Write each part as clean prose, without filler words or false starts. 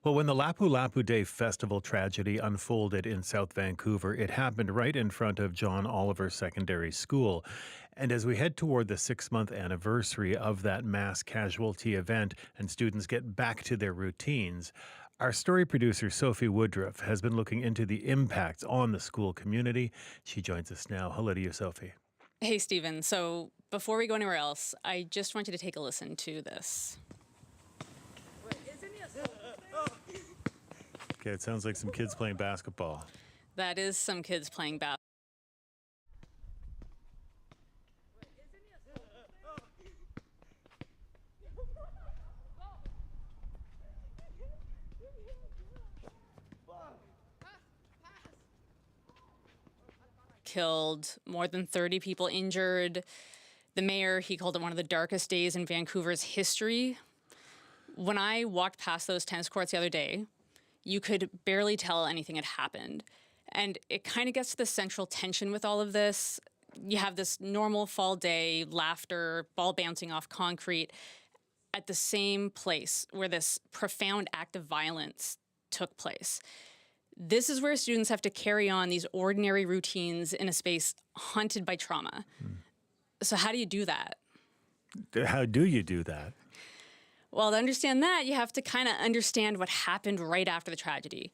Well, when the Lapu-Lapu Day Festival tragedy unfolded in South Vancouver, it happened right in front of John Oliver Secondary School. And as we head toward the 6-month anniversary of that mass casualty event and students get back to their routines, our story producer, Sophie Woodrooffe, has been looking into the impacts on the school community. She joins us now. Hello to you, Sophie. Hey, Stephen. So before we go anywhere else, I just want you to take a listen to this. Okay, it sounds like some kids playing basketball. That is some kids playing basketball. Killed, more than 30 people injured. The mayor, he called it one of the darkest days in Vancouver's history. When I walked past those tennis courts the other day, you could barely tell anything had happened. And it kind of gets to the central tension with all of this. You have this normal fall day, laughter, ball bouncing off concrete, at the same place where this profound act of violence took place. This is where students have to carry on these ordinary routines in a space haunted by trauma. So how do you do that? How do you do that? Well, to understand that, you have to kind of understand what happened right after the tragedy.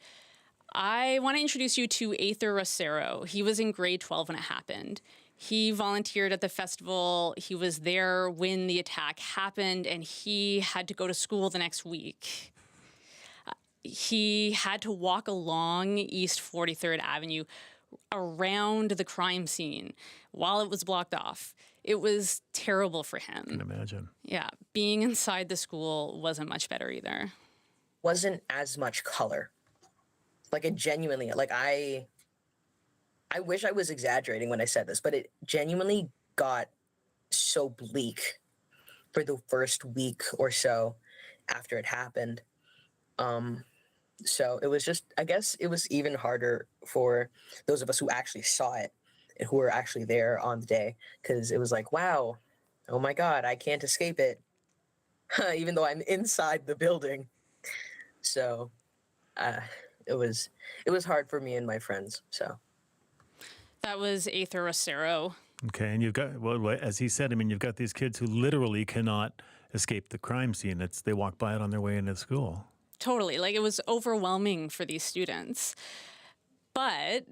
I want to introduce you to Aether Rosero. He was in grade 12 when it happened. He volunteered at the festival. He was there when the attack happened, and he had to go to school the next week. He had to walk along East 43rd Avenue around the crime scene while it was blocked off. It was terrible for him. I can imagine. Yeah, being inside the school wasn't much better either. Wasn't as much color. Like it genuinely, like I wish I was exaggerating when I said this, but it genuinely got so bleak for the first week or so after it happened. So it was just, I guess it was even harder for those of us who actually saw it and who were actually there on the day, because it was like, wow, oh my God, I can't escape it, even though I'm inside the building. So it was hard for me and my friends. So that was Aether Rosero. Okay, and you've got, well, as he said, I mean, you've got these kids who literally cannot escape the crime scene. They walk by it on their way into school. Totally. Like, it was overwhelming for these students. But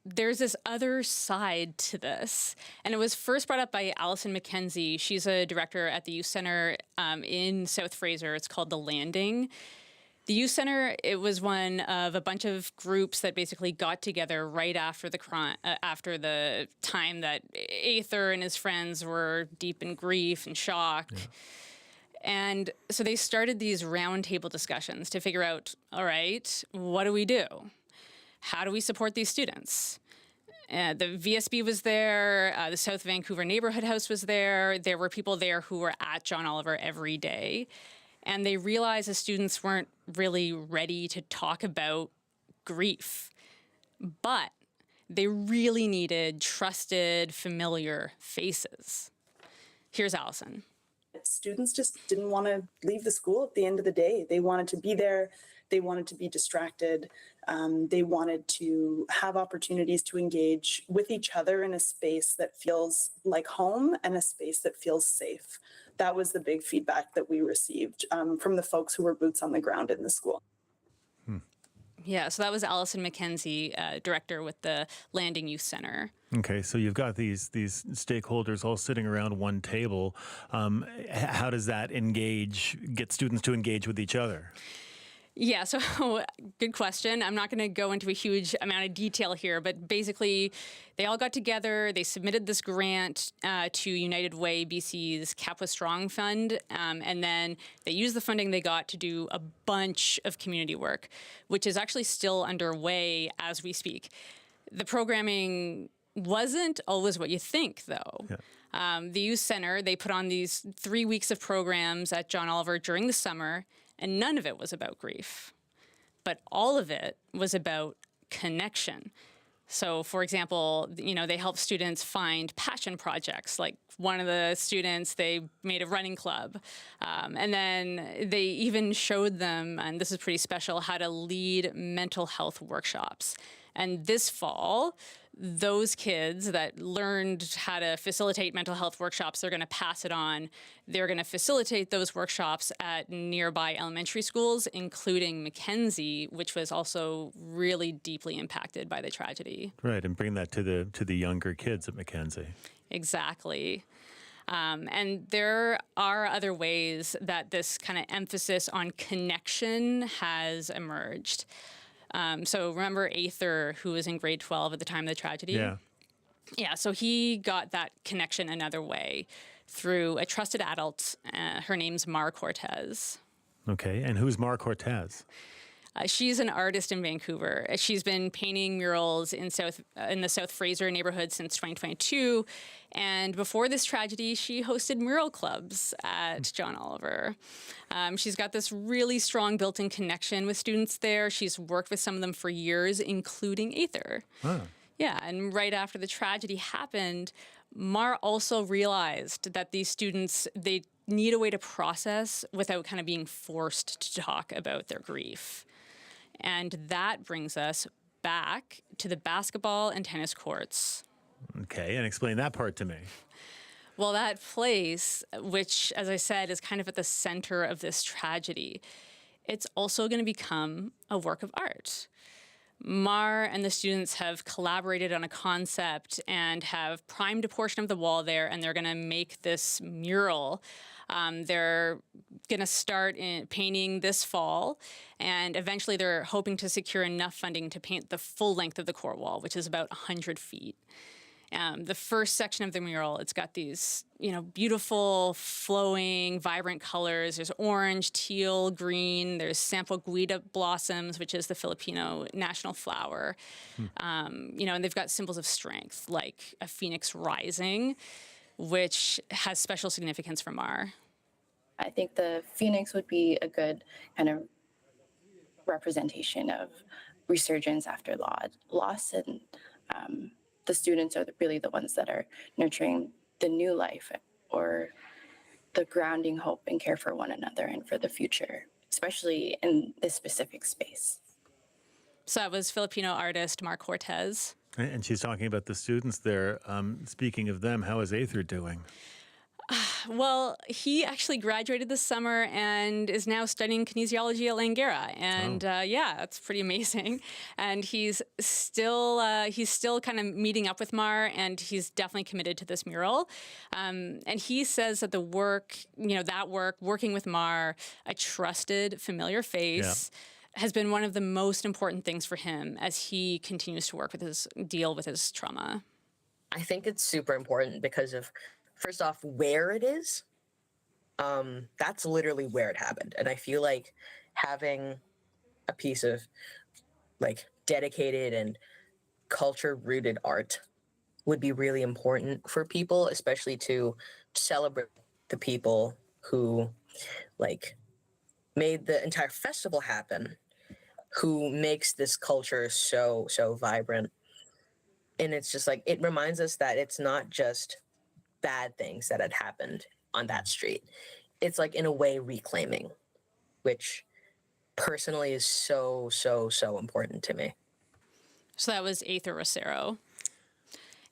there's this other side to this. And it was first brought up by Alison McKenzie. She's a director at the Youth Center in South Fraser. It's called The Landing. The Youth Center, it was one of a bunch of groups that basically got together right after the crime, after the time that Aether and his friends were deep in grief and shock. Yeah. And so they started these roundtable discussions to figure out, all right, what do we do? How do we support these students? The VSB was there. The South Vancouver Neighborhood House was there. There were people there who were at John Oliver every day. And they realized the students weren't really ready to talk about grief. But they really needed trusted, familiar faces. Here's Allison. Students just didn't want to leave the school at the end of the day. They wanted to be there. They wanted to be distracted. They wanted to have opportunities to engage with each other in a space that feels like home and a space that feels safe. That was the big feedback that we received from the folks who were boots on the ground in the school. Yeah, so that was Alison McKenzie, director with the Landing Youth Center. Okay, so you've got these stakeholders all sitting around one table. How does that get students to engage with each other? Yeah, so good question. I'm not going to go into a huge amount of detail here, but basically they all got together. They submitted this grant to United Way BC's Cap with Strong Fund, and then they used the funding they got to do a bunch of community work, which is actually still underway as we speak. The programming wasn't always what you think, though. Yeah. The Youth Center, they put on these 3 weeks of programs at John Oliver during the summer, and none of it was about grief. But all of it was about connection. So, for example, they help students find passion projects. Like one of the students, they made a running club. And then they even showed them, and this is pretty special, how to lead mental health workshops. And this fall, those kids that learned how to facilitate mental health workshops, they're going to pass it on. They're going to facilitate those workshops at nearby elementary schools, including Mackenzie, which was also really deeply impacted by the tragedy. Right, and bring that to the younger kids at Mackenzie. Exactly. And there are other ways that this kind of emphasis on connection has emerged. So remember Aether, who was in grade 12 at the time of the tragedy? Yeah. Yeah, so he got that connection another way through a trusted adult. Her name's Mar Cortez. Okay, and who's Mar Cortez? She's an artist in Vancouver. She's been painting murals in the South Fraser neighborhood since 2022. And before this tragedy, she hosted mural clubs at John Oliver. She's got this really strong built-in connection with students there. She's worked with some of them for years, including Aether. Huh. Yeah, and right after the tragedy happened, Mar also realized that these students, they need a way to process without kind of being forced to talk about their grief. And that brings us back to the basketball and tennis courts. Okay, and explain that part to me. Well, that place, which, as I said, is kind of at the center of this tragedy, it's also going to become a work of art. Mar and the students have collaborated on a concept and have primed a portion of the wall there, and they're going to make this mural. They're going to start painting this fall, and eventually they're hoping to secure enough funding to paint the full length of the court wall, which is about 100 feet. The first section of the mural, it's got these, beautiful, flowing, vibrant colors. There's orange, teal, green. There's Sampaguita blossoms, which is the Filipino national flower. And they've got symbols of strength, like a phoenix rising, which has special significance for Mar. I think the phoenix would be a good kind of representation of resurgence after loss, and the students are really the ones that are nurturing the new life or the grounding hope and care for one another and for the future, especially in this specific space. So that was Filipino artist Mar Cortez. And she's talking about the students there. Speaking of them, how is Aether doing? Well, he actually graduated this summer and is now studying kinesiology at Langara. And that's pretty amazing. And he's still kind of meeting up with Mar, and he's definitely committed to this mural. And he says that the work, working with Mar, a trusted, familiar face, has been one of the most important things for him as he continues to deal with his trauma. I think it's super important because of, first off, where it is. That's literally where it happened. And I feel like having a piece of dedicated and culture-rooted art would be really important for people, especially to celebrate the people who made the entire festival happen, who makes this culture so vibrant. And it's just it reminds us that it's not just bad things that had happened on that street. It's in a way reclaiming, which personally is so important to me. So that was Aether Rosero.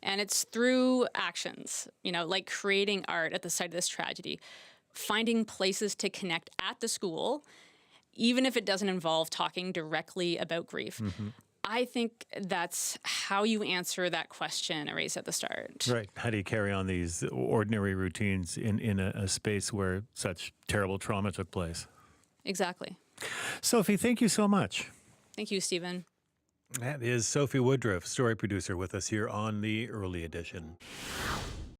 And it's through actions, like creating art at the site of this tragedy, finding places to connect at the school, even if it doesn't involve talking directly about grief. Mm-hmm. I think that's how you answer that question I raised at the start. Right. How do you carry on these ordinary routines in a space where such terrible trauma took place? Exactly. Sophie, thank you so much. Thank you, Stephen. That is Sophie Woodrooffe, story producer with us here on the Early Edition.